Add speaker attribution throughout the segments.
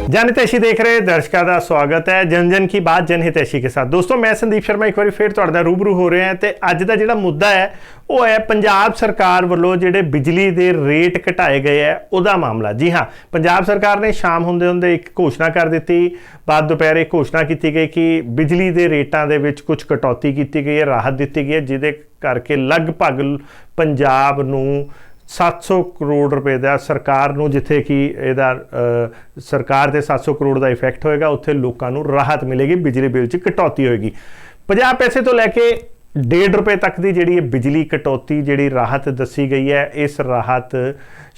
Speaker 1: जनहितैषी देख रहे दर्शकों का स्वागत है जन जन की बात जनहितैषी के साथ। दोस्तों मैं संदीप शर्मा एक बार फिर तुहाडे नाल रूबरू हो रहे हैं तो अज का जिहड़ा मुद्दा है वो है पंजाब सरकार वालों जिहड़े बिजली के रेट घटाए गए है उहदा मामला। जी हाँ, पंजाब सरकार ने शाम होंदे होंदे एक घोषणा कर दी, बाद दोपहर एक घोषणा की गई कि बिजली के रेटां दे विच कुछ कटौती की गई है, राहत दी गई है, जिहदे करके लगभग पंजाब नूं 700 करोड़ रुपए का सरकार नूं जिथे कि इहदा सरकार के 700 करोड़ का इफैक्ट होएगा उत्थे लोकां नूं राहत मिलेगी, बिजली बिल च कटौती होएगी। 50 पैसे तो लैके ₹1.5 तक की जिहड़ी बिजली कटौती जिहड़ी राहत दसी गई है, इस राहत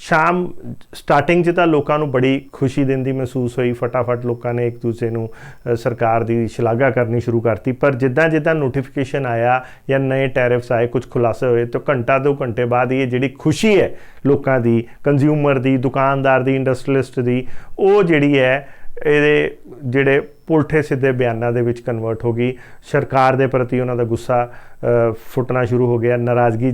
Speaker 1: शाम स्टार्टिंग च तां लोकां नूं बड़ी खुशी दिंदी महसूस हुई। फटाफट लोगों ने एक दूसरे नूं सरकार की शलाघा करनी शुरू करती, पर जिद्दां जिद्दां नोटिफिकेशन आया या नए टैरिफ्स आए, कुछ खुलासे हुए, तो घंटा 2 घंटे बाद ये जिहड़ी खुशी है लोगों की, कंज्यूमर की, दुकानदार की, इंडस्ट्रीलिस्ट की, वो जिहड़ी है ये जिहड़े पुलठे सीधे बयानों के विच कन्वर्ट हो गई। सरकार के प्रति उन्होंने गुस्सा फुटना शुरू हो गया, नाराज़गी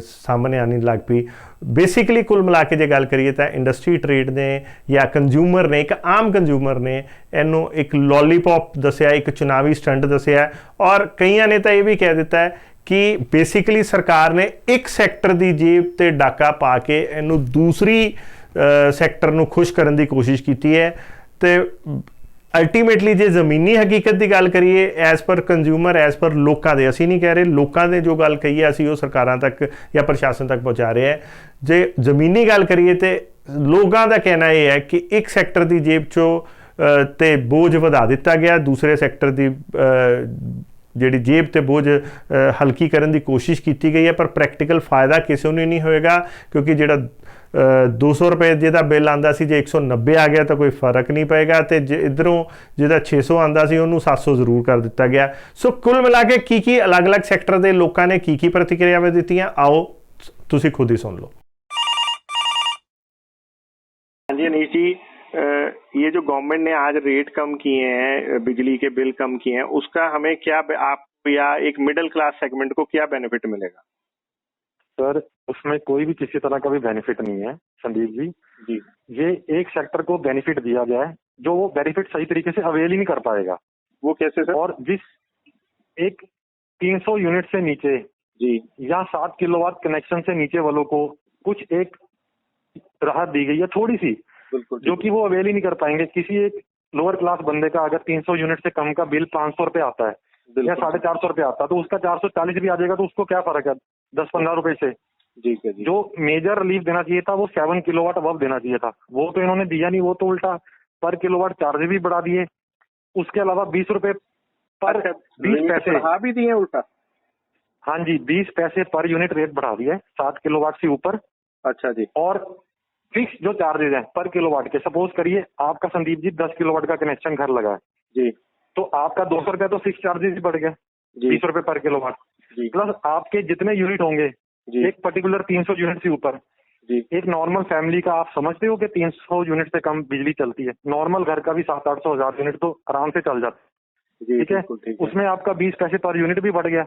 Speaker 1: सामने आनी लग पई। बेसिकली कुल मिला के जो गल करिए तो इंडस्ट्री ट्रेड ने या कंज्यूमर ने, एक आम कंज्यूमर ने इनू एक लॉलीपॉप दसिया, एक चुनावी स्टंट दसिया, और कईयां ने तो यह भी कह दिता है कि बेसिकली सरकार ने एक सैक्टर की जेब ते डाका पा के इनू दूसरी सैक्टर नू खुश करने की कोशिश की है। तो अल्टीमेटली जे जमीनी हकीकत की गल करिए as per consumer, as per लोगों के, असी नहीं कह रहे, लोगों ने जो गल कही है असी वो सरकारों तक या प्रशासन तक पहुँचा रहे हैं। जे जमीनी गल करिए तो लोगों का कहना यह है कि एक सैक्टर की जेब चो ते बोझ वधा दिता गया, दूसरे सैक्टर की जिहड़ी जेब ते बोझ हल्की करने की कोशिश की गई है, पर प्रैक्टिकल फायदा किसी ने नहीं होएगा, क्योंकि जिहड़ा 200 रुपए जिहदा बिल आंदा सी, जे 190 आ गया तो कोई फर्क नहीं पेगा, तो इधरों जिहदा 600 आंदा सी उन्होंने 700 जरूर कर दिता गया। सो कुल मिला के की अलग अलग सैक्टर के लोगों ने की प्रतिक्रियावां दित्तियां, आओ तुसीं खुद ही सुन लो। हाँ जी अनीश जी, ये जो गवर्नमेंट ने आज रेट कम किए हैं, बिजली के बिल कम किए हैं, उसका हमें क्या, आप या एक मिडिल क्लास सेगमेंट को क्या बेनिफिट मिलेगा?
Speaker 2: सर उसमें कोई भी किसी तरह का भी बेनिफिट नहीं है संदीप जी। ये एक सेक्टर को बेनिफिट दिया गया है जो वो बेनिफिट सही तरीके से अवेल ही नहीं कर पाएगा।
Speaker 1: वो कैसे सर?
Speaker 2: और जिस एक 300 यूनिट से नीचे
Speaker 1: जी
Speaker 2: या 7 किलोवाट कनेक्शन से नीचे वालों को कुछ एक राहत दी गई है थोड़ी सी, जो कि वो अवेल ही नहीं कर पाएंगे। किसी एक लोअर क्लास बंदे का अगर 300 यूनिट से कम का बिल 500 रुपए आता है या 450 रुपए आता है, तो उसका 440 भी आ जाएगा, तो उसको क्या फर्क है 10-15 रुपए से।
Speaker 1: जी
Speaker 2: जो मेजर रिलीफ देना चाहिए था वो 7 किलोवाट अबव देना चाहिए था, वो तो इन्होंने दिया नहीं, वो तो उल्टा पर किलोवाट चार्ज भी बढ़ा दिए। उसके अलावा 20 रुपए पर 20 पैसे
Speaker 1: बढ़ा भी दिए उल्टा।
Speaker 2: हाँ जी, 20 पैसे पर यूनिट रेट बढ़ा दिया है 7 किलोवाट से ऊपर।
Speaker 1: अच्छा जी।
Speaker 2: और फिक्स जो चार्जेस हैं पर किलोवाट के, सपोज करिए आपका संदीप जी 10 किलोवाट का कनेक्शन घर लगा है
Speaker 1: जी,
Speaker 2: तो आपका 200 रुपया तो फिक्स चार्जेस ही बढ़ गया, 20 रुपए पर किलोवाट, प्लस आपके जितने यूनिट होंगे एक पर्टिकुलर 300 यूनिट से ऊपर, एक नॉर्मल फैमिली का आप समझते हो कि 300 यूनिट से कम बिजली चलती है, नॉर्मल घर का भी 700-800 हजार यूनिट तो आराम से चल जाता है, ठीक है। उसमें आपका 20 पैसे पर यूनिट भी बढ़ गया,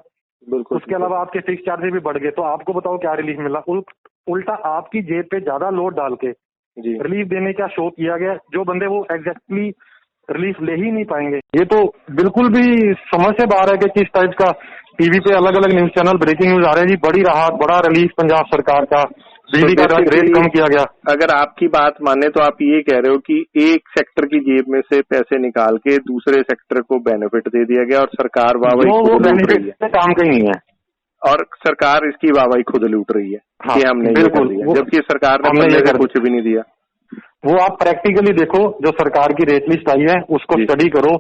Speaker 2: उसके अलावा आपके फिक्स चार्जेस भी बढ़ गए, तो आपको बताओ क्या रिलीफ मिला? उल्टा आपकी जेब पे ज्यादा लोड डाल के रिलीफ देने का शो किया गया, जो बंदे वो एग्जैक्टली रिलीफ ले ही नहीं पाएंगे। ये तो बिल्कुल भी समझ से बाहर है कि किस टाइप का टीवी पे अलग अलग न्यूज चैनल ब्रेकिंग न्यूज आ रहे हैं जी, बड़ी राहत, बड़ा रिलीफ पंजाब सरकार का, बिजली का रेट कम किया गया।
Speaker 1: अगर आपकी बात माने तो आप ये कह रहे हो कि एक सेक्टर की जेब में से पैसे निकाल के दूसरे सेक्टर को बेनिफिट दे दिया गया, और सरकार वाहवाही
Speaker 2: वो बेनिफिट काम का ही नहीं है,
Speaker 1: और सरकार इसकी वाहवाही खुद लूट रही है।
Speaker 2: हाँ,
Speaker 1: कि हमने
Speaker 2: बिल्कुल,
Speaker 1: जबकि सरकार ने कुछ भी नहीं दिया।
Speaker 2: वो आप प्रैक्टिकली देखो, जो सरकार की रेट लिस्ट आई है उसको स्टडी करो,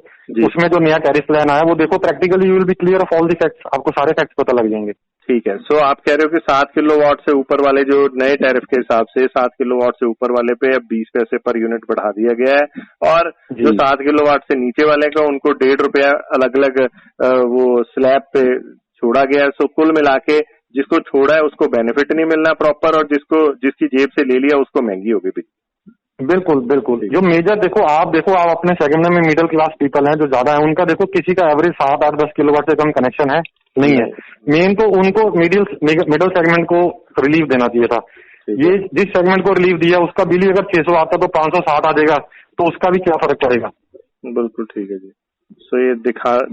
Speaker 2: उसमें जो नया टैरिफ प्लान आया वो देखो, practically you will be clear of all the facts, आपको सारे फैक्ट्स पता लग जाएंगे।
Speaker 1: ठीक है। सो आप कह रहे हो कि 7 किलोवाट से ऊपर वाले जो नए टैरिफ के हिसाब से 7 किलोवाट से ऊपर वाले पे अब 20 पैसे पर यूनिट बढ़ा दिया गया है, और जो 7 किलोवाट से नीचे वाले का उनको ₹1.5 अलग अलग वो स्लैब पे छोड़ा गया है। सो कुल मिला के जिसको छोड़ा है उसको बेनिफिट नहीं मिलना प्रॉपर, और जिसकी जेब से ले लिया उसको महंगी होगी।
Speaker 2: बिल्कुल बिल्कुल। जो मेजर देखो आप अपने सेगमेंट में मिडिल क्लास पीपल हैं जो ज्यादा है, उनका देखो किसी का एवरेज 7-8-10 किलोवाट से कम कनेक्शन है नहीं है। मेन तो उनको मिडिल सेगमेंट को रिलीफ देना चाहिए था। ये जिस सेगमेंट को रिलीफ दिया उसका बिल ही अगर 600 आता तो 560 आ जाएगा, तो उसका भी क्या फर्क पड़ेगा।
Speaker 3: बिल्कुल ठीक है जी। सो ये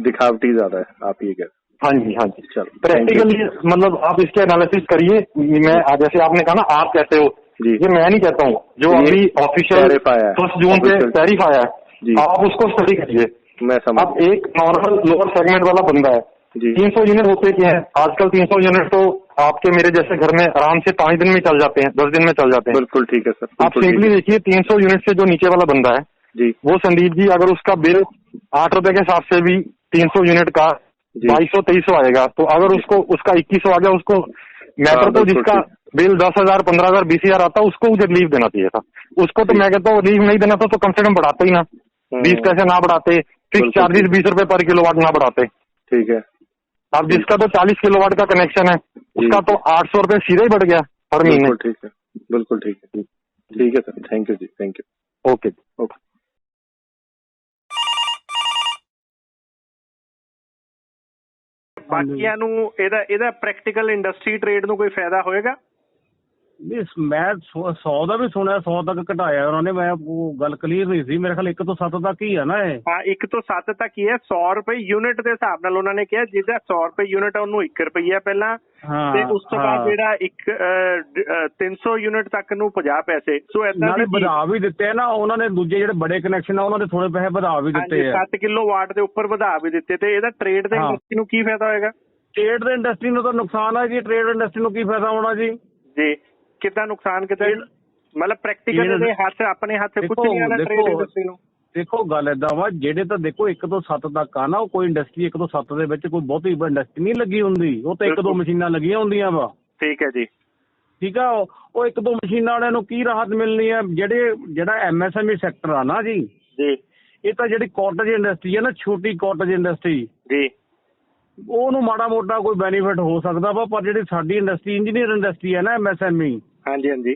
Speaker 3: दिखावटी ज्यादा है, आप ये कह।
Speaker 2: हाँ जी, हाँ जी।
Speaker 3: चलो
Speaker 2: प्रैक्टिकली मतलब आप इसके एनालिसिस करिए। मैं जैसे आपने कहा ना आप कहते हो
Speaker 3: जी,
Speaker 2: ये मैं नहीं कहता हूँ, जो अभी ऑफिशियल 1 जून पे टैरिफ आया है आप उसको स्टडी करिए।
Speaker 3: मैं समझ।
Speaker 2: अब एक नॉर्मल लोअर सेगमेंट वाला बंदा है, 300 यूनिट होते क्या है आजकल, 300 यूनिट तो आपके मेरे जैसे घर में आराम से 5 दिन में चल जाते हैं, 10 दिन में चल जाते हैं।
Speaker 3: बिल्कुल ठीक है सर।
Speaker 2: आप सिंपली देखिए 300 यूनिट से जो नीचे वाला बंदा है
Speaker 3: जी, वो
Speaker 2: संदीप जी अगर उसका बिल 8 रुपए के हिसाब से भी 300 यूनिट का 2200-2300 आएगा, तो अगर उसको उसका 2100 आ गया, उसको मैटर तो जिसका बिल 10,000 15,000 20,000 आता उसको मुझे रिलीफ देना चाहिए था। उसको तो मैं कहता हूँ रिलीफ नहीं देना था तो कम से कम बढ़ाते ही ना, 20 पैसे ना बढ़ाते, फिक्स चार्जेस 20 रुपए पर किलोवाट ना बढ़ाते।
Speaker 3: ठीक है।
Speaker 2: अब जिसका तो 40 किलोवाट का कनेक्शन है उसका तो 800 रुपए सीधे ही बढ़ गया हर महीने।
Speaker 3: ठीक है, बिल्कुल ठीक है। ठीक है सर, थैंक यू जी, थैंक यू।
Speaker 2: Okay
Speaker 3: okay.
Speaker 1: ਬਾਕੀਆਂ ਨੂੰ ਇਹਦਾ ਪ੍ਰੈਕਟੀਕਲ ਇੰਡਸਟਰੀ ਟ੍ਰੇਡ ਨੂੰ ਕੋਈ ਫਾਇਦਾ ਹੋਏਗਾ?
Speaker 4: ਨਹੀਂ ਮੈਂ 100 ਦਾ ਵੀ ਸੁਣਿਆ, 100 ਤੱਕ ਘਟਾਇਆ ਉਹਨਾਂ ਨੇ। ਮੈਂ ਉਹ ਗੱਲ ਕਲੀਅਰ ਨਹੀਂ ਸੀ, ਮੇਰੇ ਖਿਆਲ 1 ਤੋਂ 7 ਤੱਕ ਹੀ ਆ ਨਾ ਇਹ।
Speaker 1: ਹਾਂ 1 ਤੋਂ 7 ਤੱਕ ਹੀ ਹੈ, 100 ਰੁਪਏ ਯੂਨਿਟ ਦੇ ਹਿਸਾਬ ਨਾਲ ਉਹਨਾਂ ਨੇ ਕਿਹਾ। ਜਿਹਦਾ 100 ਰੁਪਏ ਯੂਨਿਟ ਉਹਨੂੰ 1 ਰੁਪਈਆ ਪਹਿਲਾਂ, ਤੇ ਉਸ ਤੋਂ ਬਾਅਦ ਜਿਹੜਾ 300 ਯੂਨਿਟ ਤੱਕ ਨੂੰ 50 ਪੈਸੇ। ਸੋ ਏਦਾਂ
Speaker 4: ਨਾਲੇ ਵਧਾ ਵੀ ਦਿੱਤੇ ਨਾ ਉਹਨਾਂ ਨੇ, ਦੂਜੇ ਜਿਹੜੇ ਬੜੇ ਕਨੈਕਸ਼ਨ ਆ ਉਹਨਾਂ ਦੇ ਥੋੜੇ ਪੈਸੇ ਵਧਾ ਵੀ ਦਿੱਤੇ ਆ,
Speaker 1: 7 ਕਿਲੋਵਾਟ ਦੇ ਉੱਪਰ ਵਧਾ ਵੀ ਦਿੱਤੇ। ਤੇ ਇਹਦਾ ਟ੍ਰੇਡ ਦੇ ਇੰਡਸਟਰੀ ਨੂੰ ਕੀ ਫਾਇਦਾ ਹੋਏਗਾ?
Speaker 4: ਟ੍ਰੇਡ ਦੇ ਇੰਡਸਟਰੀ ਨੂੰ ਤਾਂ ਨੁਕਸਾਨ ਹੈ ਜੀ। ਟ੍ਰੇਡ ਇੰਡਸਟਰੀ ਨੂੰ ਕੀ ਫਾਇਦਾ ਹੋਣਾ ਜੀ?
Speaker 1: ਜੀ ਕਿੱਦਾਂ ਨੁਕਸਾਨ, ਕਿੱਦਾਂ ਮਤਲਬ ਪ੍ਰੈਕਟੀਕਲ ਦੇ ਹੱਥ ਆਪਣੇ ਹੱਥ ਕੁਝ ਨਹੀਂ ਆਣਾ ਟ੍ਰੇਡ ਇੰਡਸਟਰੀ ਨੂੰ।
Speaker 4: ਦੇਖੋ ਗੱਲ ਏਦਾਂ ਵਾ, ਜਿਹੜੇ ਤਾਂ ਦੇਖੋ 1 ਤੋਂ 7 ਤੱਕ ਆ ਨਾ, ਉਹ ਕੋਈ ਇੰਡਸਟਰੀ 1 ਤੋਂ 7 ਦੇ ਵਿੱਚ ਕੋਈ ਬਹੁਤੀ ਇੰਡਸਟਰੀ ਨਹੀਂ ਲੱਗੀ ਹੁੰਦੀ, ਉਹ ਤਾਂ 1-2 ਮਸ਼ੀਨਾਂ ਲੱਗੀਆਂ ਹੁੰਦੀਆਂ ਵਾ।
Speaker 1: ਠੀਕ ਹੈ ਜੀ,
Speaker 4: ਠੀਕ ਆ। ਉਹ 1-2 ਮਸ਼ੀਨਾਂ ਵਾਲਿਆਂ ਨੂੰ ਕੀ ਰਾਹਤ ਮਿਲਣੀ ਹੈ? ਜਿਹੜਾ MSME ਸੈਕਟਰ ਆ ਨਾ ਜੀ, ਇਹ ਤਾਂ ਜਿਹੜੀ ਕਾਟੇਜ ਇੰਡਸਟਰੀ ਹੈ ਨਾ, ਛੋਟੀ ਕਾਟੇਜ ਇੰਡਸਟਰੀ ਜੀ, ਉਹਨੂੰ ਮਾੜਾ ਮੋਟਾ ਕੋਈ ਬੈਨੀਫਿਟ ਹੋ ਸਕਦਾ ਵਾ। ਪਰ ਜਿਹੜੀ ਸਾਡੀ ਇੰਡਸਟਰੀ, ਇੰਜੀਨੀਅਰ ਇੰਡਸਟਰੀ ਹੈ ਨਾ, MSME,
Speaker 1: ਹਾਂਜੀ ਹਾਂਜੀ,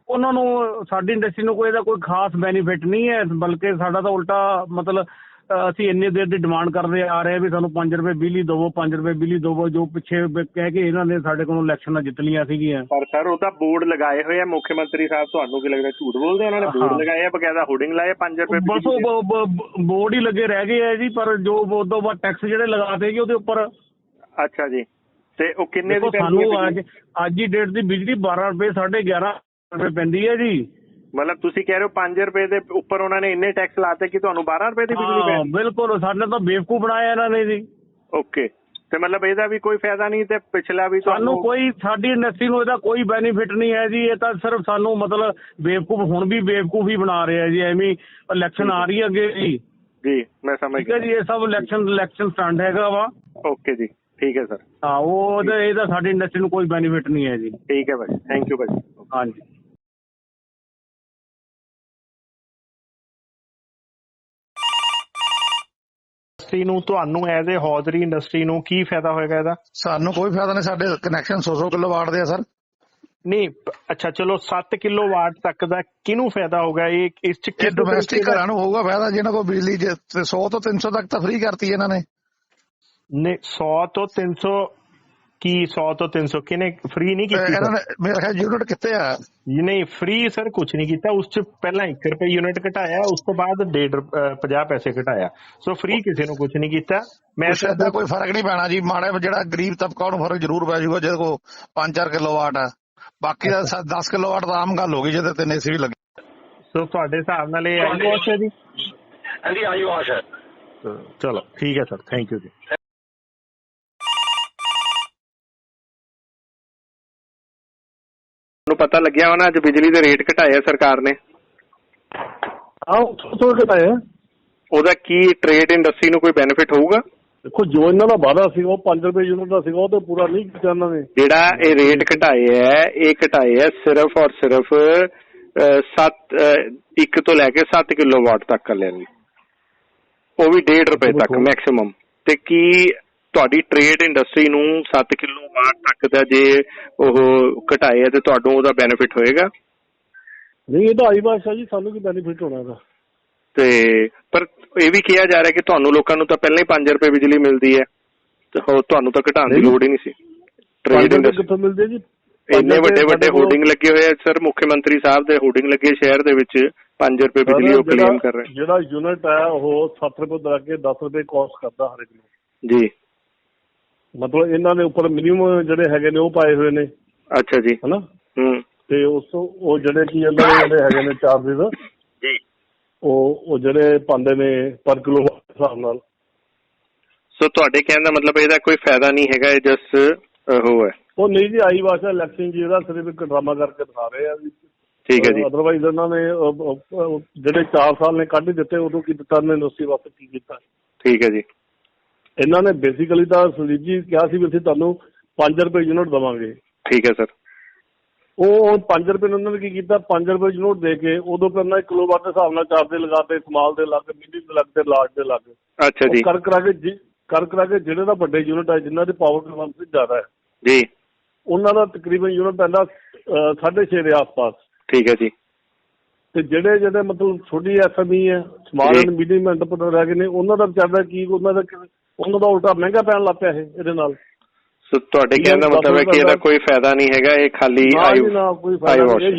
Speaker 4: ਉਹਨਾਂ ਨੂੰ, ਸਾਡੀ ਇੰਡਸਟਰੀ ਨੂੰ ਕੋਈ ਇਹਦਾ ਕੋਈ ਖਾਸ ਬੈਨੀਫਿਟ ਨਹੀਂ ਹੈ। ਬਲਕਿ ਸਾਡਾ ਤਾਂ ਉਲਟਾ ਮਤਲਬ ਅਸੀਂ ਇੰਨੀ ਦੇਰ ਦੀ ਡਿਮਾਂਡ ਕਰਦੇ ਆ ਰਹੇ ਵੀ ਸਾਨੂੰ 5 ਰੁਪਏ ਬਿਜਲੀ ਦੇਵੋ, 5 ਰੁਪਏ ਬਿਜਲੀ ਦੇਵੋ, ਜੋ ਪਿੱਛੇ ਕਹਿ ਕੇ ਇਹਨਾਂ ਨੇ ਸਾਡੇ ਕੋਲੋਂ ਇਲੈਕਸ਼ਨਾਂ ਜਿੱਤ ਲਈਆਂ ਸੀਗੀਆਂ।
Speaker 1: ਪਰ ਸਰ ਉਹ ਤਾਂ ਬੋਰਡ ਲਗਾਏ ਹੋਏ ਆ ਮੁੱਖ ਮੰਤਰੀ ਸਾਹਿਬ, ਤੁਹਾਨੂੰ ਕੀ ਲੱਗਦਾ ਝੂਠ ਬੋਲਦੇ? ਉਹਨਾਂ ਨੇ ਬੋਰਡ ਲਗਾਏ ਆ, ਬਕਾਇਦਾ ਹੋਰਡਿੰਗ ਲਾਏ 5 ਰੁਪਏ।
Speaker 4: ਬਸ ਉਹ ਬੋਰਡ ਹੀ ਲੱਗੇ ਰਹਿ ਗਏ ਆ ਜੀ, ਪਰ ਜੋ ਉਸ ਤੋਂ ਬਾਅਦ ਟੈਕਸ ਜਿਹੜੇ ਲਗਾਤੇ ਜੀ ਉਹਦੇ ਉੱਪਰ।
Speaker 1: ਅੱਛਾ ਜੀ, ਤੇ ਉਹ ਕਿੰਨੇ ਦੀ
Speaker 4: ਸਾਨੂੰ ਅੱਜ ਦੀ ਡੇਟ ਦੀ ਬਿਜਲੀ 12 ਰੁਪਏ 11.5 ਰੁਪਏ ਪੈਂਦੀ ਹੈ ਜੀ।
Speaker 1: ਮਤਲਬ ਤੁਸੀਂ ਕਹਿ ਰਹੇ ਹੋ 5 ਰੁਪਏ ਦੇ ਉੱਪਰ ਉਹਨਾਂ ਨੇ ਇੰਨੇ ਟੈਕਸ ਲਾਤੇ ਕਿ ਤੁਹਾਨੂੰ 12 ਰੁਪਏ ਦੀ ਬਿਜਲੀ ਪੈ?
Speaker 4: ਬਿਲਕੁਲ, ਸਾਡੇ ਤਾਂ ਬੇਵਕੂਫ ਬਣਾਇਆ ਇਹਨਾਂ ਨੇ ਜੀ।
Speaker 1: ਓਕੇ, ਤੇ ਮਤਲਬ ਇਹਦਾ ਵੀ ਕੋਈ ਫਾਇਦਾ ਨਹੀਂ, ਤੇ ਪਿਛਲਾ ਵੀ
Speaker 4: ਸਾਨੂੰ ਕੋਈ, ਸਾਡੀ ਇੰਡਸਟਰੀ ਨੂੰ ਇਹਦਾ ਕੋਈ ਬੈਨੀਫਿਟ ਨਹੀਂ ਹੈ ਜੀ। ਇਹ ਤਾਂ ਸਿਰਫ ਸਾਨੂੰ ਮਤਲਬ ਬੇਵਕੂਫ, ਹੁਣ ਵੀ ਬੇਵਕੂਫ ਹੀ ਬਣਾ ਰਿਹਾ ਜੀ। ਐਵੇਂ ਇਲੈਕਸ਼ਨ ਆ ਰਹੀ ਹੈ ਅੱਗੇ ਜੀ।
Speaker 1: ਜੀ ਮੈਂ ਸਮਝ ਗਿਆ
Speaker 4: ਜੀ, ਇਹ ਸਭ ਇਲੈਕਸ਼ਨ ਸਟੰਟ ਹੈਗਾ ਵਾ।
Speaker 1: ਓਕੇ ਜੀ, ਠੀਕ ਹੈ ਸਰ।
Speaker 4: ਹਾਂ, ਇਹਦਾ ਸਾਡੀ ਇੰਡਸਟਰੀ ਨੂੰ ਕੋਈ ਬੈਨੀਫਿਟ ਨਹੀਂ ਹੈ ਜੀ।
Speaker 1: ਠੀਕ ਹੈ ਭਾਜੀ, ਥੈਂਕ ਯੂ ਭਾਜੀ।
Speaker 4: ਹਾਂਜੀ।
Speaker 1: ਇੰਡਸਟਰੀ ਨੂੰ, ਤੁਹਾਨੂੰ ਐਜ਼ ਏ ਹੌਜ਼ਰੀ ਇੰਡਸਟਰੀ ਨੂੰ ਕੀ ਫਾਇਦਾ ਹੋਏਗਾ ਇਹਦਾ?
Speaker 5: ਸਾਨੂੰ ਕੋਈ ਫਾਇਦਾ ਨਹੀਂ, ਸਾਡੇ ਕਨੈਕਸ਼ਨ 100 ਕਿਲੋਵਾਟ ਦੇ ਆ ਸਰ।
Speaker 1: ਨਹੀਂ ਅੱਛਾ ਚਲੋ 7 ਕਿਲੋਵਾਟ ਤੱਕ ਦਾ ਕਿਹਨੂੰ ਫਾਇਦਾ ਹੋਗਾ? ਇਹ ਇਸ ਚ
Speaker 5: ਡੋਮੈਸਟਿਕ ਘਰਾਂ ਨੂੰ ਹੋਊਗਾ ਫਾਇਦਾ, ਜਿਹਨਾਂ ਕੋਲ ਬਿਜਲੀ 100 ਤੋਂ 300 ਤੱਕ ਤਾਂ ਫ੍ਰੀ ਕਰਤੀ ਇਹਨਾਂ ਨੇ।
Speaker 1: ਨਹੀਂ 100 ਤੋਂ 300 ਕੀ 100 ਤੋਂ 300 ਕਿਹਨੇ ਫ੍ਰੀ ਨਹੀਂ ਕੀਤੀ?
Speaker 5: ਇਹਨਾਂ ਨੇ ਮੇਰੇ ਖਿਆਲ ਯੂਨਿਟ ਕਿੱਥੇ ਆ?
Speaker 1: ਨਹੀਂ ਫ੍ਰੀ ਸਰ ਕੁਝ ਨਹੀਂ ਕੀਤਾ। ਉਸ ਚ ਪਹਿਲਾਂ 1 ਰੁਪਏ ਯੂਨਿਟ ਘਟਾਇਆ, ਉਸ ਤੋਂ ਬਾਅਦ 50 ਪੈਸੇ ਘਟਾਇਆ। ਸੋ ਫ੍ਰੀ ਕਿਸੇ ਨੂੰ ਕੁਝ ਨਹੀਂ ਕੀਤਾ। ਮੈਂ
Speaker 5: ਤਾਂ ਕੋਈ ਫਰਕ ਨਹੀਂ ਪੈਣਾ ਜੀ। ਮਾੜਾ ਜਿਹੜਾ ਗਰੀਬ ਤਬਕਾ ਉਹਨੂੰ ਫਰਕ ਜ਼ਰੂਰ ਪੈ ਜਾਊਗਾ ਜਿਹਦੇ ਕੋਲ 5-4 ਕਿਲੋਵਾਟ ਆ। ਬਾਕੀ ਦਾ 10 ਕਿਲੋਵਾਟ ਤਾਂ ਆਮ ਗੱਲ ਹੋ ਗਈ ਜਿਹਦੇ ਤੇ ਏਸੀ ਵੀ ਲੱਗੇ।
Speaker 1: ਸੋ ਤੁਹਾਡੇ ਹਿਸਾਬ ਨਾਲ ਇਹ ਆਈ ਵਾਸ਼ ਹੈ ਜੀ?
Speaker 4: ਹਾਂਜੀ ਆਈ ਵਾਸ਼ ਹੈ।
Speaker 1: ਚਲੋ ਠੀਕ ਹੈ ਸਰ, ਥੈਂਕ ਯੂ ਜੀ। ਤੁਹਾਨੂੰ ਪਤਾ ਲੱਗਿਆ ਹੋਣਾ ਅੱਜ ਬਿਜਲੀ ਦੇ ਰੇਟ ਘਟਾਏ ਸਰਕਾਰ ਨੇ?
Speaker 2: हाँ थोड़ा घटाया।
Speaker 1: ਉਹਦਾ ਕੀ ਟ੍ਰੇਡ ਇੰਡਸਟਰੀ ਨੂੰ ਕੋਈ ਬੈਨੀਫਿਟ ਹੋਊਗਾ?
Speaker 2: ਦੇਖੋ ਜੋ ਇਹਨਾਂ ਦਾ ਵਾਅਦਾ ਸੀ ਉਹ 5 ਰੁਪਏ ਯੂਨਿਟ ਦਾ ਸੀਗਾ, ਉਹ ਤੇ ਪੂਰਾ ਨਹੀਂ ਕੀਤਾ ਇਹਨਾਂ ਨੇ। ਜਿਹੜਾ
Speaker 1: ਇਹ ਰੇਟ ਘਟਾਏ ਹੈ, ਇਹ ਘਟਾਏ ਹੈ ਸਿਰਫ ਔਰ ਸਿਰਫ 1 ਤੋਂ ਲੈ ਕੇ 7 ਕਿਲੋਵਾਟ ਤੱਕ ਲੈਣਗੇ, ਉਹ ਵੀ 1.5 ਰੁਪਏ ਤੱਕ ਮੈਕਸਿਮਮ। ਤੇ ਕੀ ਤੁਹਾਡੀ ਟ੍ਰੇਡ ਇੰਡਸਟਰੀ ਨੂੰ 7 ਕਿਲੋਵਾਟ ਤੱਕ ਦਾ ਜੇ ਉਹ ਘਟਾਏ ਹੈ ਤੇ ਤੁਹਾਨੂੰ ਉਹਦਾ ਬੈਨੀਫਿਟ ਹੋਏਗਾ?
Speaker 2: ਨਹੀਂ ਇਹ ਤਾਂ ਆਈ ਬਾਤ ਹੈ ਜੀ, ਸਾਨੂੰ ਕੀ ਬੈਨੀਫਿਟ ਹੋਣਾ ਇਹਦਾ?
Speaker 1: ਤੇ ਪਰ ਇਹ ਵੀ ਕਿਹਾ ਜਾ ਰਿਹਾ ਕਿ ਤੁਹਾਨੂੰ ਲੋਕਾਂ ਨੂੰ ਤਾਂ ਪਹਿਲਾਂ ਹੀ 5 ਰੁਪਏ ਬਿਜਲੀ ਮਿਲਦੀ ਹੈ, ਤੇ ਤੁਹਾਨੂੰ ਤਾਂ ਘਟਾਉਣ ਦੀ ਲੋੜ ਹੀ ਨਹੀਂ ਸੀ। ਟ੍ਰੇਡ ਇੰਡਸਟਰੀ ਕਿੱਥੋਂ ਮਿਲਦੀ ਹੈ ਜੀ?
Speaker 3: ਇੰਨੇ ਵੱਡੇ ਹੋਰਡਿੰਗ ਲੱਗੇ ਹੋਏ ਆ ਸਰ, ਮੁੱਖ ਮੰਤਰੀ ਸਾਹਿਬ ਦੇ ਹੋਰਡਿੰਗ ਲੱਗੇ ਸ਼ਹਿਰ ਦੇ ਵਿੱਚ 5 ਰੁਪਏ ਬਿਜਲੀ ਉਹ ਕਲੇਮ ਕਰ ਰਹੇ।
Speaker 6: ਜਿਹੜਾ ਯੂਨਿਟ ਹੈ ਉਹ 7 ਰੁਪਏ ਤੋਂ ਅੱਗੇ 10 ਰੁਪਏ ਕਾਸਟ ਕਰਦਾ ਹਰ ਇੱਕ ਨੂੰ
Speaker 3: ਜੀ।
Speaker 6: ਮਤਲਬ ਇਹਨਾਂ ਦੇ ਉੱਪਰ ਮਿਨੀਮਮ ਜਿਹੜੇ ਹੈਗੇ ਨੇ ਉਹ ਪਾਏ ਹੋਏ ਨੇ।
Speaker 3: ਅੱਛਾ ਜੀ।
Speaker 6: ਹਨਾ।
Speaker 3: ਤੇ
Speaker 6: ਉਹ ਜਿਹੜੇ ਕੀ ਇਹਨਾਂ ਦੇ ਜਿਹੜੇ ਹੈਗੇ ਨੇ ਚਾਰਜਿਸ
Speaker 3: ਜੀ, ਉਹ
Speaker 6: ਜਿਹੜੇ ਪਾਉਂਦੇ ਨੇ ਪਰ ਕਿਲੋ ਹਿਸਾਬ ਨਾਲ।
Speaker 3: ਸੋ ਤੁਹਾਡੇ ਕਹਿਣ ਦਾ ਮਤਲਬ ਇਹਦਾ ਕੋਈ ਫਾਇਦਾ ਨਹੀਂ ਹੈਗਾ, ਇਹ ਜਸਟ ਉਹ ਹੈ।
Speaker 6: ਉਹ ਨਹੀਂ ਜੀ, ਆਈ ਵਾਸ਼ਾ ਇਲੈਕਸ਼ਨ ਜੀ ਇਹਦਾ ਸਿਰਫ ਇੱਕ ਡਰਾਮਾ ਕਰਕੇ ਦਿਖਾ ਰਹੇ ਆ।
Speaker 3: ਠੀਕ ਹੈ ਜੀ।
Speaker 6: ਅਦਰਵਾਈਜ਼ ਇਹਨਾਂ ਨੇ ਜਿਹੜੇ 4 ਸਾਲ ਨੇ ਕੱਢ ਦਿੱਤੇ, ਉਦੋਂ ਕੀ ਦਿੱਤਾ ਯੂਨੀਵਰਸਿਟੀ ਵਾਸਤੇ, ਕੀ ਕੀਤਾ? ਠੀਕ ਹੈ ਜੀ। ਇਹਨਾਂ ਨੇ ਬੇਸਿਕਲੀ ਤਾਂ ਸੰਦੀਪ ਜੀ ਕਿਹਾ ਸੀ ਵੀ ਅਸੀਂ ਤੁਹਾਨੂੰ 5 ਰੁਪਏ ਯੂਨਿਟ ਦੇਵਾਂਗੇ। ਠੀਕ ਹੈ ਸਰ। ਉਹ 5 ਰੁਪਏ ਉਹਨਾਂ ਨੇ ਕੀ ਕੀਤਾ, 5 ਰੁਪਏ ਯੂਨਿਟ ਦੇ ਕੇ ਉਦੋਂ ਕਰਨਾ 1 ਕਿਲੋਵਾਟ ਦੇ ਹਿਸਾਬ ਨਾਲ ਚਾਰਜ ਲਗਾਤੇ, ਸਮਾਲ ਦੇ ਅਲੱਗ, ਮਿੰਨੀ ਦੇ ਅਲੱਗ ਤੇ ਲਾਰਜ ਦੇ ਅਲੱਗ। ਅੱਛਾ ਜੀ। ਕਰ ਕਰਾ ਕੇ ਜਿਹੜੇ ਦਾ ਵੱਡੇ ਯੂਨਿਟ ਹੈ, ਜਿਨ੍ਹਾਂ ਦੇ ਪਾਵਰ ਕੰਜ਼ੰਪਸ਼ਨ ਜ਼ਿਆਦਾ ਹੈ ਜੀ, ਉਹਨਾਂ ਦਾ ਤਕਰੀਬਨ ਯੂਨਿਟ ਪੈਂਦਾ 6.5 ਦੇ ਆਸ-ਪਾਸ। ਠੀਕ ਹੈ ਜੀ। ਤੇ ਜਿਹੜੇ ਮਤਲਬ ਛੋਟੀ SME ਹੈ, ਸਮਾਲ ਐਂਡ ਮੀਡੀਅਮ ਐਂਟਰਪ੍ਰੀਨਰ ਹੈਗੇ ਨੇ, ਉਹਨਾਂ ਦਾ ਵਿਚਾਰਦਾ ਕੀ, ਉਹਨਾਂ ਦਾ ਉਲਟਾ ਮਹਿੰਗਾ ਪੈਣ ਲੱਗ ਪਿਆ ਇਹਦੇ ਨਾਲ। ਸੋ ਤੁਹਾਡੇ ਕਹਿਣ ਦਾ ਮਤਲਬ ਹੈ ਕਿ ਇਹਦਾ ਕੋਈ ਫਾਇਦਾ ਨਹੀਂ ਹੈਗਾ, ਇਹ ਖਾਲੀ ਕੋਈ ਫਾਇਦਾ ਨਹੀਂ।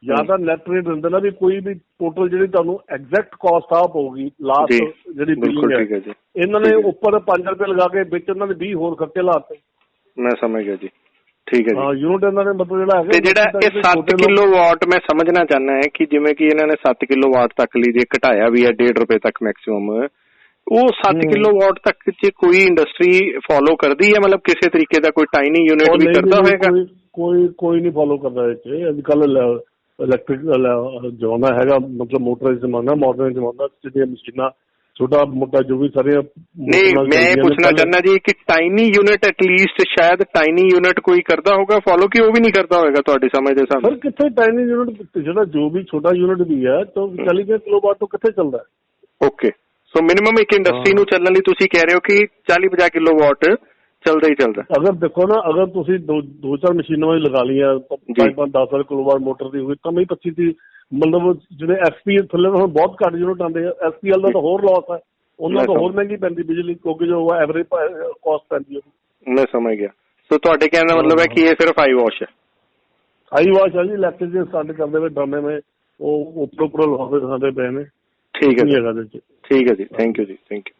Speaker 6: ਜਾਂ ਤਾਂ ਨੈਟ ਰੇਟ ਦਿੰਦੇ ਨਾ ਵੀ ਕੋਈ ਵੀ ਟੋਟਲ ਜਿਹੜੀ ਤੁਹਾਨੂੰ ਐਗਜ਼ੈਕਟ ਕਾਸਟ ਆ ਪਊਗੀ ਲਾਸਟ ਜਿਹੜੀ ਬਿਲਿੰਗ ਹੈ, ਇਹਨਾਂ ਨੇ ਉੱਪਰ 5 ਰੁਪਏ ਲਗਾ ਕੇ ਵਿੱਚ ਉਹਨਾਂ ਨੇ 20 ਹੋਰ ਖਰਚੇ ਲਾਤੇ। ਮੈਂ ਸਮਝ ਗਿਆ ਜੀ। ਠੀਕ ਹੈ ਜੀ। ਹਾਂ, ਯੂਨਿਟ ਇਹਨਾਂ ਨੇ ਮਤਲਬ ਜਿਹੜਾ ਹੈਗਾ, ਜਿਹੜਾ ਇਹ 7 ਕਿਲੋਵਾਟ ਮੈਂ ਸਮਝਣਾ ਚਾਹੁੰਦਾ ਹੈ ਕਿ ਜਿਵੇਂ ਕਿ ਇਹਨਾਂ ਨੇ 7 ਕਿਲੋਵਾਟ ਤੱਕ ਲਈ ਜੇ ਘਟਾਇਆ ਵੀ ਹੈ 1.5 ਰੁਪਏ ਤੱਕ ਮੈਕਸਿਮਮ, ਉਹ 7 ਕਿਲੋਵਾਟ ਤੱਕ ਚ ਕੋਈ ਇੰਡਸਟਰੀ ਫੋਲੋ ਕਰਦੀ ਹੈ? ਮਤਲਬ ਕਿਸੇ ਤਰੀਕੇ ਦਾ ਕੋਈ ਟਾਈਨੀ ਯੂਨਿਟ ਵੀ ਕਰਦਾ ਹੋਏਗਾ? ਕੋਈ ਨਹੀਂ ਫੋਲੋ ਕਰਦਾ ਇਹ ਚ। ਅੱਜ ਕੱਲ ਇਲੈਕਟ੍ਰਿਕ ਜ਼ਮਾਨਾ ਹੈਗਾ, ਮਤਲਬ ਮੋਟਰ ਜ਼ਮਾਨਾ, ਮਾਡਰਨ ਜ਼ਮਾਨਾ, ਜਿਹੜੀਆਂ ਮਸ਼ੀਨਾਂ ਛੋਟਾ ਮੋਟਾ ਜੋ ਵੀ ਸਾਰੇ। ਨਹੀਂ, ਮੈਂ ਇਹ ਪੁੱਛਣਾ ਚਾਹੁੰਦਾ ਜੀ ਕਿ ਟਾਈਨੀ ਯੂਨਿਟ ਐਟਲੀਸਟ ਸ਼ਾਇਦ ਟਾਈਨੀ ਯੂਨਿਟ ਕੋਈ ਕਰਦਾ ਹੋਗਾ ਫੋਲੋ, ਕਿ ਉਹ ਵੀ ਨਹੀਂ ਕਰਦਾ ਹੋਏਗਾ ਤੁਹਾਡੀ ਸਮਝ ਦੇ ਹਿਸਾਬ ਨਾਲ? ਕਿੱਥੇ ਟਾਈਨੀ ਯੂਨਿਟ, ਜਿਹੜਾ ਜੋ ਵੀ ਛੋਟਾ ਯੂਨਿਟ ਵੀ ਹੈ ਤਾਂ 40 ਕਿਲੋਵਾਟ ਤੋਂ ਕਿੱਥੇ ਚੱਲਦਾ ਹੈ? ਓਕੇ, ਸੋ ਮਿਨੀਮਮ ਇੱਕ ਇੰਡਸਟਰੀ ਨੂੰ ਚੱਲਣ ਲਈ ਤੁਸੀਂ ਕਹਿ ਰਹੇ ਹੋ ਕਿ 40-50 ਕਿਲੋਵਾਟ ਚੱਲਦਾ ਹੀ ਚੱਲਦਾ। ਅਗਰ ਦੇਖੋ ਨਾ, ਅਗਰ ਤੁਸੀਂ 2-4 ਮਸ਼ੀਨਾਂ ਵੀ ਲਗਾ ਲਈਆਂ 5-10 ਕਿਲੋਵਾਟ ਮੋਟਰ ਦੀ ਹੋਈ ਤਾਂ 25 ਦੀ, ਮਤਲਬ ਜਿਹੜੇ FPL ਥੱਲੇ ਹੁਣ ਬਹੁਤ ਘੱਟ ਯੂਨਿਟ ਆਉਂਦੇ ਆ। FPL ਦਾ ਤਾਂ ਹੋਰ ਲਾਸ ਹੈ, ਉਹਨਾਂ ਤੋਂ ਹੋਰ ਮਹਿੰਗੀ ਪੈਂਦੀ ਬਿਜਲੀ, ਕਿਉਂਕਿ ਜੋ ਐਵਰੇਜ ਕਾਸਟ ਪੈਂਦੀ ਹੈ। ਮੈਂ ਸਮਝ ਗਿਆ। ਸੋ ਤੁਹਾਡੇ ਕਹਿਣ ਦਾ ਮਤਲਬ ਹੈ ਕਿ ਇਹ ਸਿਰਫ ਆਈ ਵਾਸ਼ ਹੈ? ਆਈ ਵਾਸ਼ ਹੈ ਜੀ। ਇਲੈਕਟ੍ਰਿਕ ਜੇ ਸਟਾਰਟ ਕਰਦੇ ਹੋਏ ਡਰਾਮੇ में ਉਹ ਉੱਪਰ ਲਗਾਉਂਦੇ ਦਿਖਾਉਂਦੇ ਪਏ ਨੇ। ਠੀਕ ਹੈ ਜੀ। ਠੀਕ ਹੈ ਜੀ, ਥੈਂਕ ਯੂ ਜੀ, ਥੈਂਕ ਯੂ।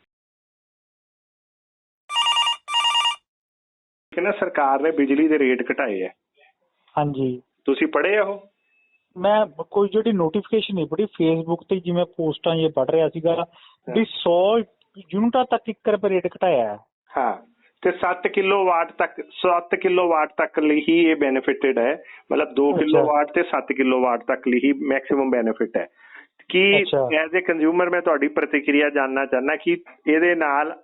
Speaker 1: ਕਿ ਨਾ ਸਰਕਾਰ ਨੇ ਬਿਜਲੀ ਦੇ ਰੇਟ ਘਟਾਏ ਹੈ। ਹਾਂਜੀ, ਤੁਸੀਂ ਪੜ੍ਹੇ ਆ ਉਹ?
Speaker 7: ਮੈਂ ਕੋਈ ਜਿਹੜੀ ਨੋਟੀਫਿਕੇਸ਼ਨ ਨਹੀਂ ਪੜ੍ਹੀ, ਫੇਸਬੁੱਕ ਤੇ ਜਿਵੇਂ ਪੋਸਟਾਂ ਇਹ ਪੜ੍ਹ ਰਿਹਾ ਸੀਗਾ ਵੀ 100 ਯੂਨਿਟਾਂ ਤੱਕ 1 ਰੁਪਏ ਰੇਟ ਘਟਾਇਆ ਹੈ।
Speaker 1: ਹਾਂ, ਤੇ 7 ਕਿਲੋਵਾਟ ਤੱਕ ਲਈ ਹੀ ਇਹ ਬੈਨੀਫਿਟਡ ਹੈ, ਮਤਲਬ 2 ਕਿਲੋਵਾਟ ਤੇ 7 ਕਿਲੋਵਾਟ ਤੱਕ ਲਈ ਹੀ ਮੈਕਸਿਮਮ ਬੈਨੀਫਿਟ ਹੈ। ਕਿ ਐਜ਼ ਏ ਕੰਜ਼ਿਊਮਰ ਮੈਂ ਤੁਹਾਡੀ ਪ੍ਰਤੀਕਿਰਿਆ ਜਾਣਨਾ ਚਾਹੁੰਦਾ ਕਿ ਇਹਦੇ ਨਾਲ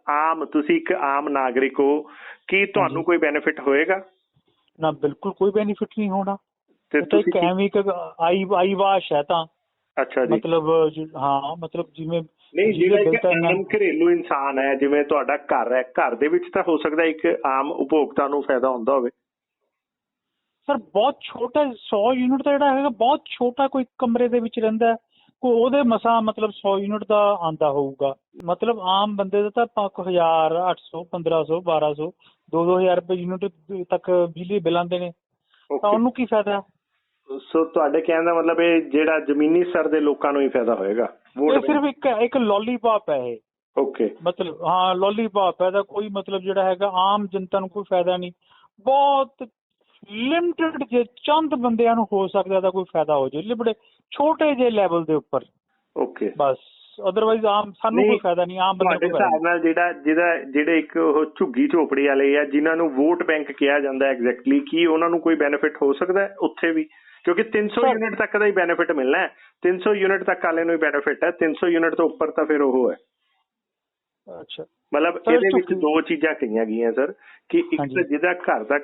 Speaker 1: ਤੁਸੀਂ ਇੱਕ ਆਮ ਨਾਗਰਿਕ ਹੋ, ਕੀ ਤੁਹਾਨੂੰ ਕੋਈ ਬੈਨੀਫਿਟ ਹੋਏਗਾ?
Speaker 7: ਨਾ, ਬਿਲਕੁਲ ਕੋਈ ਬੈਨੀਫਿਟ ਨਹੀਂ ਹੋਣਾ। ਤੇ ਇੱਕ ਐਵੇਂ ਆਈ ਵਾਸ਼ ਹੈ ਤਾਂ। ਅੱਛਾ ਜੀ। ਮਤਲਬ ਹਾਂ, ਮਤਲਬ ਜਿਵੇਂ
Speaker 1: ਨਹੀਂ, ਜਿਹੜਾ ਘਰੇਲੂ ਇਨਸਾਨ ਹੈ, ਜਿਵੇਂ ਤੁਹਾਡਾ ਘਰ ਹੈ, ਘਰ ਦੇ ਵਿੱਚ ਤਾਂ ਹੋ ਸਕਦਾ ਇੱਕ ਆਮ ਉਪਭੋਗਤਾ ਨੂੰ ਫਾਇਦਾ ਹੁੰਦਾ ਹੋਵੇ।
Speaker 7: ਸਰ ਬਹੁਤ ਛੋਟਾ 100 ਯੂਨਿਟ ਦਾ ਜਿਹੜਾ ਹੈਗਾ ਬਹੁਤ ਛੋਟਾ, ਕੋਈ ਕਮਰੇ ਦੇ ਵਿੱਚ ਰਹਿੰਦਾ, ਉਹਦੇ ਮਸਾਂ ਮਤਲਬ 100 ਯੂਨਿਟ ਦਾ ਆਉਂਦਾ ਹੋਊਗਾ। ਮਤਲਬ ਆਮ ਬੰਦੇ ਦਾ ਤਾਂ 1000, 800, 1500, 1200, 2-2000 ਰੁਪਏ ਯੂਨਿਟ ਤੱਕ ਬਿਜਲੀ ਬਿੱਲ ਆਉਂਦੇ ਨੇ, ਤਾਂ ਉਹਨੂੰ ਕੀ ਫਾਇਦਾ?
Speaker 1: ਸੋ ਤੁਹਾਡੇ ਕਹਿਣ ਦਾ ਮਤਲਬ ਇਹ ਜਿਹੜਾ ਜ਼ਮੀਨੀ ਸਤਰ ਦੇ ਲੋਕਾਂ ਨੂੰ ਹੀ ਫਾਇਦਾ ਹੋਏਗਾ?
Speaker 7: ਇਹ ਸਿਰਫ ਇੱਕ ਲੋਲੀਪੌਪ ਹੈ ਇਹ। ਓਕੇ, ਮਤਲਬ ਹਾਂ ਲੋਲੀਪੌਪ ਹੈ, ਕੋਈ ਮਤਲਬ ਜਿਹੜਾ ਹੈਗਾ ਆਮ ਜਨਤਾ ਨੂੰ ਕੋਈ ਫਾਇਦਾ ਨਹੀਂ। ਬਹੁਤ ਲਿਮਟਿਡ ਜੇ ਚੰਦ ਬੰਦਿਆਂ ਨੂੰ ਹੋ ਸਕਦਾ ਤਾਂ ਕੋਈ ਫਾਇਦਾ ਹੋ ਜਾਏ, ਬੜੇ ਛੋਟੇ ਜਿਹੇ ਲੈਵਲ ਦੇ ਉੱਪਰ। ਓਕੇ, ਬਸ, ਅਦਰਵਾਈਜ਼ ਆਮ ਸਾਨੂੰ ਕੋਈ ਫਾਇਦਾ ਨਹੀਂ। ਆਮ ਬੰਦੇ ਦੇ ਹਿਸਾਬ
Speaker 1: ਨਾਲ ਜਿਹੜੇ ਇੱਕ ਉਹ ਝੁੱਗੀ ਝੋਪੜੀ ਵਾਲੇ ਆ, ਜਿਨ੍ਹਾਂ ਨੂੰ ਵੋਟ ਬੈਂਕ ਕਿਹਾ ਜਾਂਦਾ ਐਗਜ਼ੈਕਟਲੀ, ਕੀ ਉਹਨਾਂ ਨੂੰ ਕੋਈ ਬੈਨੀਫਿਟ ਹੋ ਸਕਦਾ ਹੈ ਉੱਥੇ ਵੀ? ਕਿਉਂਕਿ 300 ਯੂਨਿਟ ਤੱਕ ਦਾ ਹੀ ਬੈਨੀਫਿਟ ਮਿਲਣਾ ਹੈ। 300 ਯੂਨਿਟ ਤੱਕ ਵਾਲੇ ਨੂੰ ਹੀ ਬੈਨੀਫਿਟ ਹੈ, 300 ਯੂਨਿਟ ਤੋਂ ਉੱਪਰ ਤਾਂ ਫਿਰ ਉਹ ਹੈ। ਅੱਛਾ, ਮਤਲਬ ਇਹਦੇ ਵਿੱਚ 2 ਚੀਜ਼ਾਂ ਕਹੀਆਂ ਗਈਆਂ ਸਰ, ਕਿ ਇੱਕ ਤਾਂ ਜਿਹਦਾ ਘਰ ਦਾ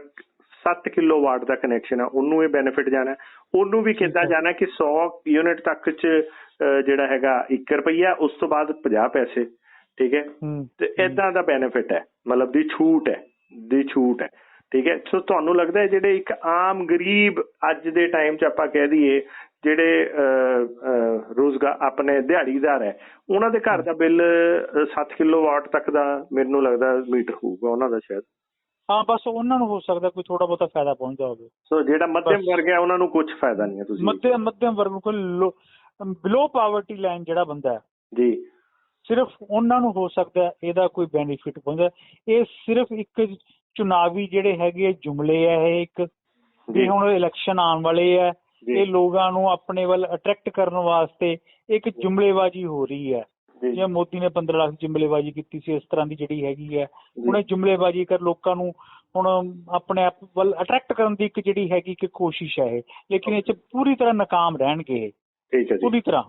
Speaker 1: 7 ਕਿਲੋਵਾਟ ਦਾ ਕਨੈਕਸ਼ਨ ਆ ਉਹਨੂੰ ਇਹ ਬੈਨੀਫਿਟ ਜਾਣਾ, ਉਹਨੂੰ ਵੀ ਕਿੱਦਾਂ ਜਾਣਾ ਕਿ 100 ਯੂਨਿਟ ਤੱਕ ਚ ਜਿਹੜਾ ਹੈਗਾ 1 ਰੁਪਈਆ, ਉਸ ਤੋਂ ਬਾਅਦ 50 ਪੈਸੇ। ਠੀਕ ਹੈ, ਤੇ ਏਦਾਂ ਦਾ ਬੈਨੀਫਿਟ ਹੈ, ਮਤਲਬ ਦੀ ਛੂਟ ਹੈ। ਠੀਕ ਹੈ, ਸੋ ਤੁਹਾਨੂੰ ਲੱਗਦਾ ਹੈ ਜਿਹੜੇ ਇੱਕ ਆਮ ਗਰੀਬ ਅੱਜ ਦੇ ਟਾਈਮ 'ਚ ਆਪਾਂ ਕਹਿ ਦਈਏ ਜਿਹੜੇ ਰੋਜ਼ਗਾਰ ਆਪਣੇ ਦਿਹਾੜੀਦਾਰ ਹੈ, ਉਹਨਾਂ ਦੇ ਘਰ ਦਾ ਬਿੱਲ 7 ਕਿਲੋਵਾਟ ਤੱਕ ਦਾ ਮੈਨੂੰ ਲੱਗਦਾ ਮੀਟਰ ਹੋਊਗਾ ਉਹਨਾਂ ਦਾ ਸ਼ਾਇਦ?
Speaker 7: ਹਾਂ ਬਸ ਉਹਨਾਂ ਨੂੰ ਹੋ ਸਕਦਾ ਕੋਈ ਥੋੜਾ ਬਹੁਤਾ ਫਾਇਦਾ ਪਹੁੰਚਦਾ ਹੋਵੇ।
Speaker 1: ਸੋ ਜਿਹੜਾ ਮੱਧਮ ਵਰਗ ਹੈ ਉਹਨਾਂ ਨੂੰ ਕੁਝ ਫਾਇਦਾ ਨਹੀਂ ਹੈ। ਤੁਸੀਂ
Speaker 7: ਮੱਧਮ ਵਰਗ ਨੂੰ ਕੋਈ ਬਿਲੋ ਪਾਵਰਟੀ ਲਾਈਨ ਜਿਹੜਾ ਬੰਦਾ ਹੈ
Speaker 1: ਜੀ, ਸਿਰਫ
Speaker 7: ਉਹਨਾਂ ਨੂੰ ਹੋ ਸਕਦਾ ਇਹਦਾ ਕੋਈ ਬੈਨੀਫਿਟ ਪਹੁੰਚਦਾ। ਇਹ ਸਿਰਫ ਇੱਕ ਚੁਣਾਵੀ ਜਿਹੜੇ ਹੈਗੇ ਜੁਮਲੇ ਆ, ਇਹ ਇੱਕ ਵੀ ਹੁਣ ਇਲੈਕਸ਼ਨ ਆਉਣ ਵਾਲੇ ਆ, ਇਹ ਲੋਕਾਂ ਨੂੰ ਆਪਣੇ ਵੱਲ ਅਟਰੈਕਟ ਕਰਨ ਵਾਸਤੇ ਇੱਕ ਜੁਮਲੇਬਾਜ਼ੀ ਹੋ ਰਹੀ ਹੈ। ਜਿਵੇਂ ਮੋਦੀ ਨੇ 15 ਲੱਖ ਜੁਮਲੇਬਾਜ਼ੀ ਕੀਤੀ ਸੀ, ਇਸ ਤਰ੍ਹਾਂ ਦੀ ਜਿਹੜੀ ਹੈਗੀ ਹੈ ਹੁਣ ਇਹ ਜੁਮਲੇਬਾਜ਼ੀ ਕਰ ਲੋਕਾਂ ਨੂੰ ਹੁਣ ਆਪਣੇ ਆਪ ਵੱਲ ਅਟਰੈਕਟ ਕਰਨ ਦੀ ਇੱਕ ਜਿਹੜੀ ਹੈਗੀ ਕਿ ਕੋਸ਼ਿਸ਼ ਹੈ ਇਹ, ਲੇਕਿਨ ਇਹ 'ਚ ਪੂਰੀ ਤਰ੍ਹਾਂ ਨਾਕਾਮ ਰਹਿਣਗੇ ਇਹ, ਪੂਰੀ ਤਰ੍ਹਾਂ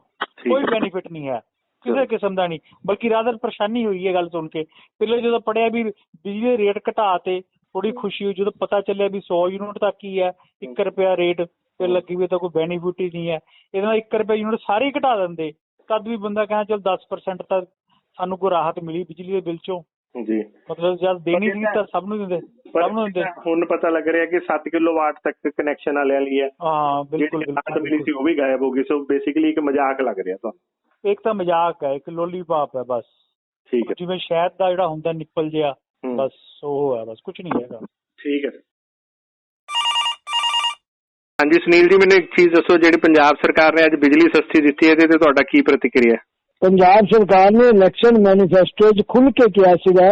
Speaker 7: ਕੋਈ ਬੈਨੀਫਿਟ ਨਹੀਂ ਹੈ ਕਿਸੇ ਕਿਸਮ ਦਾ ਨਹੀਂ, ਬਲਕਿ ਰਾਦਰ ਪਰੇਸ਼ਾਨੀ ਹੋਈ ਹੈ ਗੱਲ ਸੁਣ ਕੇ। ਪਹਿਲੇ ਜਦੋਂ ਪੜਿਆ ਵੀ ਬਿਜਲੀ ਦੇ ਰੇਟ ਘਟਾ ਤੇ ਥੋੜੀ ਖੁਸ਼ੀ ਹੋਈ, ਜਦੋਂ ਪਤਾ ਚੱਲਿਆ ਵੀ 100 ਯੂਨਿਟ ਤੱਕ ਹੀ ਹੈ 1 ਰੁਪਇਆ ਰੇਟ ਫਿਰ ਲੱਗੀ ਵੀ ਤਾਂ ਕੋਈ ਬੈਨੀਫਿਟ ਹੀ ਨਹੀਂ ਹੈ। ਇਹਦੇ ਨਾਲ 1 ਰੁਪਇਆ ਯੂਨਿਟ ਸਾਰੇ ਹੀ ਘਟਾ ਦਿੰਦੇ, ਤਦ ਵੀ ਬੰਦਾ ਕਹਿੰਦਾ ਚਲ 10% ਤਾਂ ਸਾਨੂੰ ਕੋਈ ਰਾਹਤ ਮਿਲੀ ਬਿਜਲੀ ਦੇ ਬਿੱਲ ਚੋਂ ਜੀ। ਮਤਲਬ ਜਦ ਦੇਣੀ ਸੀ ਤਾਂ ਸਭ ਨੂੰ ਦਿੰਦੇ, ਸਭ ਨੂੰ ਦਿੰਦੇ।
Speaker 1: ਹੁਣ ਪਤਾ ਲੱਗ ਰਿਹਾ ਕਿ 7 ਕਿਲੋਵਾਟ ਤੱਕ ਕਨੈਕਸ਼ਨ ਵਾਲਿਆਂ ਲਈ ਹੈ।
Speaker 7: ਹਾਂ ਬਿਲਕੁਲ
Speaker 1: ਰਾਹਤ ਮਿਲੀ ਸੀ ਉਹ ਵੀ ਗਾਇਬ ਹੋ ਗਈ। ਸੋ ਬੇਸਿਕਲੀ ਇੱਕ ਮਜ਼ਾਕ ਲੱਗ ਰਿਹਾ ਤੁਹਾਨੂੰ।
Speaker 7: ਇੱਕ ਤਾਂ ਮਜ਼ਾਕ ਹੈ, ਇੱਕ ਲੋਲੀਪੌਪ ਹੈ ਬਸ।
Speaker 1: ਠੀਕ ਹੈ,
Speaker 7: ਜਿਵੇਂ ਸ਼ਹਿਦ ਦਾ ਜਿਹੜਾ ਹੁੰਦਾ ਨਿੱਪਲ ਜਿਹਾ, ਬਸ ਉਹ ਹੈ, ਬਸ ਕੁਝ ਨਹੀਂ ਹੈਗਾ।
Speaker 1: ਠੀਕ ਹੈ। ਹਾਂਜੀ ਸੁਨੀਲ ਜੀ, ਮੈਨੂੰ ਇੱਕ ਚੀਜ਼ ਦੱਸੋ, ਜਿਹੜੀ ਪੰਜਾਬ ਸਰਕਾਰ ਨੇ ਅੱਜ ਬਿਜਲੀ ਸਸਤੀ ਦਿੱਤੀ ਹੈ, ਇਹਦੇ ਤੇ ਤੁਹਾਡਾ ਕੀ ਪ੍ਰਤੀਕਿਰਿਆ?
Speaker 8: ਪੰਜਾਬ ਸਰਕਾਰ ਨੇ ਇਲੈਕਸ਼ਨ ਮੈਨੀਫੈਸਟੋ 'ਚ ਖੁੱਲ੍ਹ ਕੇ ਕਿਹਾ ਸੀਗਾ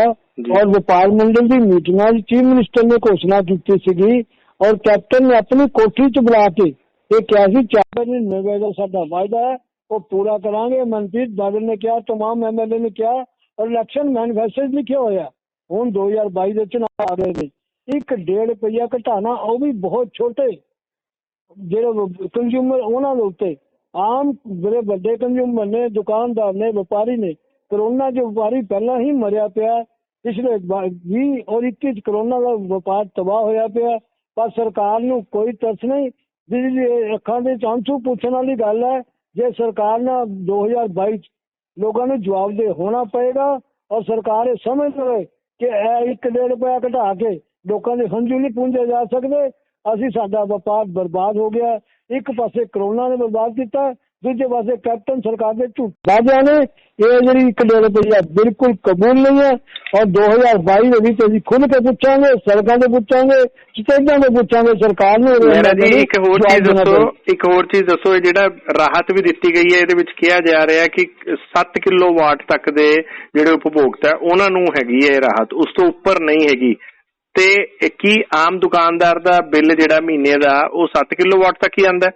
Speaker 8: ਔਰ ਵਪਾਰ ਮੰਡਲ ਦੀ ਮੀਟਿੰਗਾਂ 'ਚ ਚੀਫ ਮਿਨਿਸਟਰ ਨੇ ਘੋਸ਼ਣਾ ਕੀਤੀ ਸੀਗੀ ਔਰ ਕੈਪਟਨ ਨੇ ਆਪਣੀ ਕੋਠੀ 'ਚ ਬੁਲਾ ਕੇ ਇਹ ਕਿਹਾ ਸੀ 4 ਮਹੀਨੇ ਦਾ ਸਾਡਾ ਵਾਅਦਾ ਹੈ ਉਹ ਪੂਰਾ ਕਰਾਂਗੇ। ਮਨਪ੍ਰੀਤ ਬਾਦਲ ਨੇ ਕਿਹਾ, ਤਮਾਮ MLA ਨੇ ਕਿਹਾ ਔਰ ਇਲੈਕਸ਼ਨ ਮੈਨੀਫੈਸਟੋ 'ਚ ਲਿਖਿਆ ਹੋਇਆ। ਹੁਣ 2022 ਦੇ ਚੁਣਾਵ ਆ ਰਹੇ ਨੇ, 1.5 ਰੁਪਈਆ ਘਟਾਣਾ, ਉਹ ਵੀ ਬਹੁਤ ਛੋਟੇ ਜਿਹੜੇ ਕੰਜ਼ਿਊਮਰ ਉਹਨਾਂ ਦੇ ਉੱਤੇ। ਆਮ ਜਿਹੜੇ ਵੱਡੇ ਕੰਜ਼ਿਊਮਰ ਨੇ, ਦੁਕਾਨਦਾਰ ਨੇ, ਵਪਾਰੀ ਨੇ, ਕਰੋਨਾ 'ਚ ਵਪਾਰੀ ਪਹਿਲਾਂ ਹੀ ਮਰਿਆ ਪਿਆ। ਪਿਛਲੇ 20 ਔਰ 21 'ਚ ਕਰੋਨਾ ਦਾ ਵਪਾਰ ਤਬਾਹ ਹੋਇਆ ਪਿਆ, ਪਰ ਸਰਕਾਰ ਨੂੰ ਕੋਈ ਤਰਸ ਨਹੀਂ। ਬਿਜਲੀ ਅੱਖਾਂ ਦੇ ਚਾਂਸੂ ਪੁੱਛਣ ਵਾਲੀ ਗੱਲ ਹੈ। ਜੇ ਸਰਕਾਰ ਨਾਲ 2022 'ਚ ਲੋਕਾਂ ਨੂੰ ਜਵਾਬਦੇਹ ਹੋਣਾ ਪਏਗਾ ਔਰ ਸਰਕਾਰ ਇਹ ਸਮਝ ਲਵੇ ਕਿ ਇਹ 1.5 ਰੁਪਇਆ ਘਟਾ ਕੇ ਲੋਕਾਂ ਦੇ ਹੰਝੂ ਨਹੀਂ ਪੂੰਝੇ ਜਾ ਸਕਦੇ। ਅਸੀਂ ਸਾਡਾ ਵਪਾਰ ਬਰਬਾਦ ਹੋ ਗਿਆ। ਇੱਕ ਪਾਸੇ ਕਰੋਨਾ ਨੇ ਬਰਬਾਦ ਕੀਤਾ, ਦੂਜੇ ਪਾਸੇ ਕੈਪਟਨ ਸਰਕਾਰ ਦੇ ਝੂਠਾਂ ਨੇ ਇਹ ਜਿਹੜੀ 1.5 ਰੁਪਇਆ ਬਿਲਕੁਲ ਕਬੂਲ ਨਹੀਂ ਹੈ। ਔਰ 2022 ਦੇ ਵਿੱਚ ਅਸੀਂ ਖੁੱਲ੍ਹ ਕੇ ਪੁੱਛਾਂਗੇ, ਸੜਕਾਂ ਤੇ ਪੁੱਛਾਂਗੇ, ਸਟੇਜਾਂ ਤੇ ਪੁੱਛਾਂਗੇ ਸਰਕਾਰ ਨੂੰ।
Speaker 1: ਜੀ ਇੱਕ ਹੋਰ ਚੀਜ਼ ਦੱਸੋ, ਇਹ ਜਿਹੜਾ ਰਾਹਤ ਵੀ ਦਿੱਤੀ ਗਈ ਹੈ ਇਹਦੇ ਵਿੱਚ ਕਿਹਾ ਜਾ ਰਿਹਾ ਕਿ 7 ਕਿਲੋਵਾਟ ਤੱਕ ਦੇ ਜਿਹੜੇ ਉਪਭੋਗਤਾ ਉਹਨਾਂ ਨੂੰ ਹੈਗੀ ਹੈ ਰਾਹਤ, ਉਸ ਤੋਂ ਉੱਪਰ ਨਹੀਂ ਹੈਗੀ। ਤੇ ਕੀ ਆਮ ਦੁਕਾਨਦਾਰ ਦਾ ਬਿੱਲ ਜਿਹੜਾ ਮਹੀਨੇ ਦਾ ਉਹ 7 ਕਿਲੋਵਾਟ ਤੱਕ ਹੀ ਆਉਂਦਾ?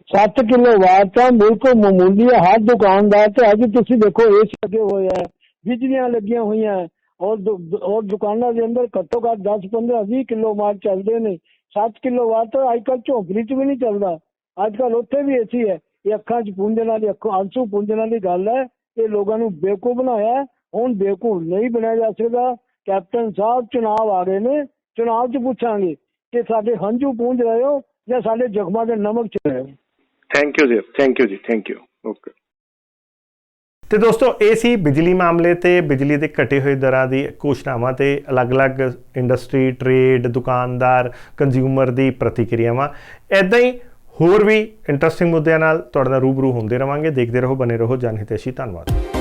Speaker 8: 7 ਕਿਲੋਵਾਟ ਤਾਂ ਬਿਲਕੁਲ ਮਾਮੂਲੀ ਹੈ ਹਰ ਦੁਕਾਨਦਾਰ ਤੇ। ਅੱਜ ਤੁਸੀਂ ਦੇਖੋ ਏਸੀ ਲੱਗੇ ਹੋਏ ਹੈ, ਬਿਜਲੀਆਂ ਲੱਗੀਆਂ ਹੋਈਆਂ ਔਰ ਦੁਕਾਨਾਂ ਦੇ ਅੰਦਰ ਘੱਟੋ ਘੱਟ 10, 15, 20 ਕਿਲੋਵਾਟ ਚੱਲਦੇ ਨੇ। 7 ਕਿਲੋਵਾਟ ਤਾਂ ਅੱਜ ਕੱਲ੍ਹ ਝੋਂਪੜੀ 'ਚ ਵੀ ਨਹੀਂ ਚੱਲਦਾ। ਅੱਜ ਕੱਲ੍ਹ ਉੱਥੇ ਵੀ ਏਸੀ ਹੈ। ਇਹ ਅੱਖਾਂ 'ਚ ਪੂੰਝਣ ਵਾਲੀ, ਆਂਸੂ ਪੂੰਝਣ ਵਾਲੀ ਗੱਲ ਹੈ। ਇਹ ਲੋਕਾਂ ਨੂੰ ਬੇਵਕੂਫ ਬਣਾਇਆ। ਹੁਣ ਬੇਵਕੂਫ ਨਹੀਂ ਬਣਾਇਆ ਜਾ ਸਕਦਾ। ਕੈਪਟਨ ਸਾਹਿਬ ਚੁਣਾਵ ਆ ਰਹੇ ਨੇ, ਚੁਣਾਵ 'ਚ ਪੁੱਛਾਂਗੇ ਕਿ ਸਾਡੇ ਹੰਝੂ ਪੂੰਝ ਰਹੇ ਹੋ ਜਾਂ ਸਾਡੇ ਜ਼ਖਮਾਂ ਦੇ ਨਮਕ ਚ ਰਹੇ ਹੋ।
Speaker 1: ਥੈਂਕ ਯੂ ਜੀ, ਥੈਂਕ ਯੂ। ਓਕੇ। ਤੇ ਦੋਸਤੋ, ਇਹ ਸੀ ਬਿਜਲੀ ਮਾਮਲੇ ਤੇ ਬਿਜਲੀ ਦੇ ਘਟੇ ਹੋਏ ਦਰਾਂ ਦੀ ਘੋਸ਼ਣਾਵਾਂ ਤੇ ਅਲੱਗ-ਅਲੱਗ ਇੰਡਸਟਰੀ, ਟ੍ਰੇਡ, ਦੁਕਾਨਦਾਰ, ਕੰਜ਼ਿਊਮਰ ਦੀ ਪ੍ਰਤੀਕਿਰਿਆਵਾਂ। ਇੱਦਾਂ ਹੀ ਹੋਰ ਵੀ ਇੰਟਰਸਟਿੰਗ ਮੁੱਦਿਆਂ ਨਾਲ ਤੁਹਾਡੇ ਨਾਲ ਰੂਬਰੂ ਹੁੰਦੇ ਰਵਾਂਗੇ। ਦੇਖਦੇ ਰਹੋ, ਬਨੇ ਰਹੋ ਜਨ ਹਿਤੈਸ਼ੀ। ਧੰਨਵਾਦ।